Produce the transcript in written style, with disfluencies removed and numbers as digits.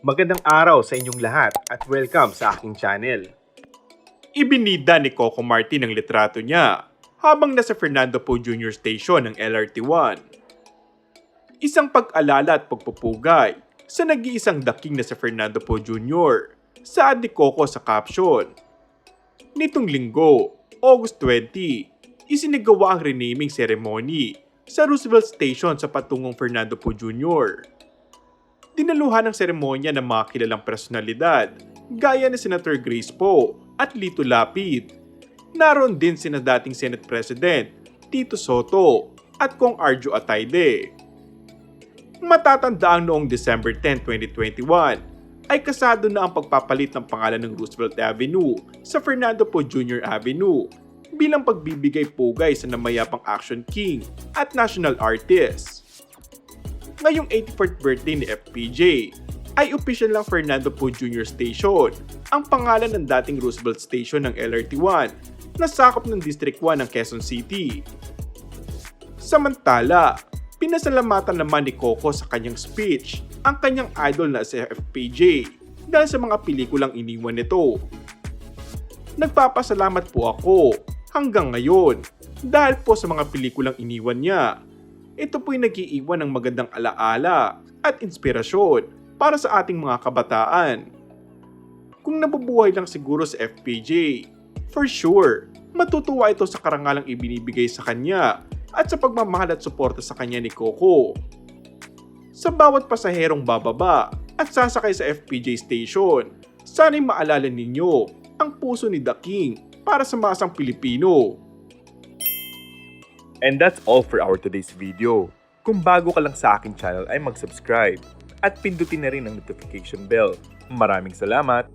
Magandang araw sa inyong lahat at welcome sa aking channel. Ibinida ni Coco Martin ang litrato niya habang nasa Fernando Poe Jr. Station ng LRT-1. Isang pag-alala at pagpupugay sa nag-iisang daking na sa Fernando Poe Jr. Saad ni Coco sa caption. Nitong linggo, August 20, isinagawa ang renaming ceremony sa Roosevelt Station sa patungong Fernando Poe Jr. Dinaluhan ng seremonya ng mga kilalang personalidad gaya ni Senator Grace Poe at Lito Lapid. Naroon din sina dating Senate President Tito Soto at Kong Arjo Atayde. Matatandaan noong December 10, 2021 ay kasado na ang pagpapalit ng pangalan ng Roosevelt Avenue sa Fernando Poe Jr. Avenue bilang pagbibigay pugay sa namayapang action king at national artist. Ngayong 84th birthday ni FPJ ay opisyal lang Fernando Poe Jr. Station ang pangalan ng dating Roosevelt Station ng LRT-1 na sakop ng District 1 ng Quezon City. Samantala, pinasalamatan naman ni Coco sa kanyang speech ang kanyang idol na si FPJ dahil sa mga pelikulang iniwan nito. Nagpapasalamat po ako hanggang ngayon dahil po sa mga pelikulang iniwan niya. Ito po'y nag-iiwan ng magandang alaala at inspirasyon para sa ating mga kabataan. Kung nabubuhay lang siguro sa FPJ, for sure, matutuwa ito sa karangalang ibinibigay sa kanya at sa pagmamahal at suporta sa kanya ni Coco. Sa bawat pasaherong bababa at sasakay sa FPJ station, sana'y maalala ninyo ang puso ni The King para sa masang Pilipino. And that's all for our today's video. Kung bago ka lang sa aking channel ay mag-subscribe at pindutin na rin ang notification bell. Maraming salamat!